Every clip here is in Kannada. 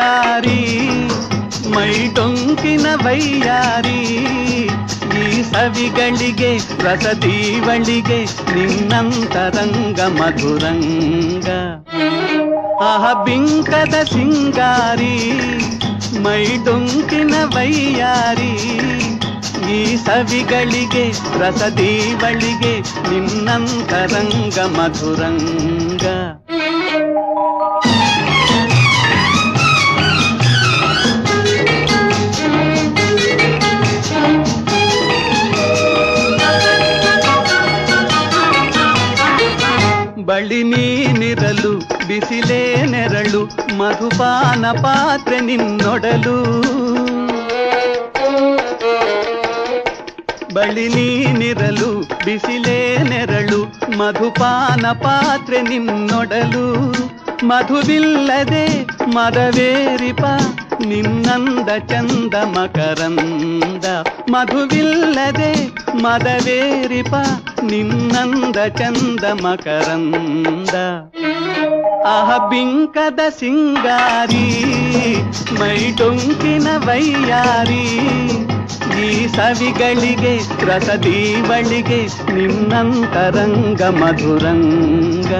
ಸಿಂಗಾರಿ ಮೈಟೊಂಕಿನ ವೈಯಾರಿ ಈ ಸವಿಗಳಿಗೆ ರಸದೀವಳಿಗೆ ನಿನ್ನಂತರಂಗ ಮಧುರಂಗ ಆಹ ಬಿಂಕದ ಸಿಂಗಾರಿ ಮೈಟೊಂಕಿನ ವೈಯಾರಿ ಈ ಸವಿಗಳಿಗೆ ರಸದೀವಳಿಗೆ ನಿನ್ನಂತರಂಗ ಮಧುರಂಗ ಬಳಿ ನೀನಿರಲು ಬಿಸಿಲೇ ನೆರಳು ಮಧುಪಾನ ಪಾತ್ರೆ ನಿನ್ನೊಡಲು ಬಳಿ ನೀನಿರಲು ಬಿಸಿಲೇ ನೆರಳು ಮಧುಪಾನ ಪಾತ್ರೆ ನಿನ್ನೊಡಲು ಮಧುವಿಲ್ಲದೆ ಮದವೇರಿಪ ನಿನ್ನಂದ ಚಂದ ಮಕರಂದ ಮಧುವಿಲ್ಲದೆ ಮದವೇರಿಪ ನಿನ್ನಂದ ಚಂದ ಮಕರಂದ ಆಹ ಬಿಂಕದ ಸಿಂಗಾರಿ ಮೈಟೊಂಕಿನ ವೈಯಾರಿ ಈ ಸವಿಗಳಿಗೆ ರಸದೀವಳಿಗೆ ನಿನ್ನಂತರಂಗ ಮಧುರಂಗ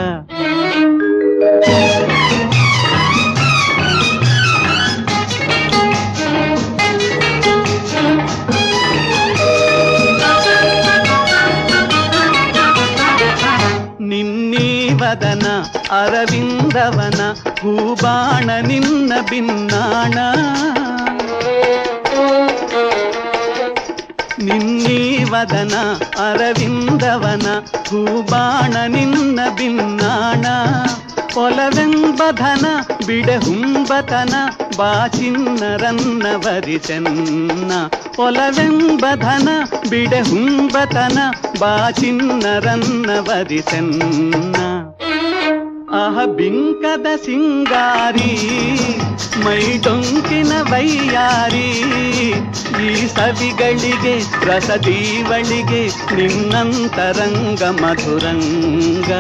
ನಿನ್ನೀವದನ ಅರವಿಂದವನ ಹೂಬಾಣ ನಿನ್ನ ಬಿನ್ನಾಣ ನಿನ್ನೀವದನ ಅರವಿಂದವನ ಹೂಬಾಣ ನಿನ್ನ ಬಿನ್ನಾಣ ಒಲವೆಂಬಧನ ಬಿಡೆಹುಂಬತನ ಬಾಚಿನ್ನರನ್ನ ವರಿಸೆನ್ನ ಒಲವೆಂಬಧನ ಬಿಡೆಹುಂಬತನ ಬಾಚಿನ್ನರನ್ನ ವರಿಸೆನ್ನ ಆಹ ಬಿಂಕದ ಸಿಂಗಾರಿ ಮೈಟೊಂಕಿನ ವೈಯಾರಿ ಈ ಸವಿಗಳಿಗೆ ರಸದೀವಳಿಗೆ ನಿನ್ನಂತರಂಗ ಮಧುರಂಗ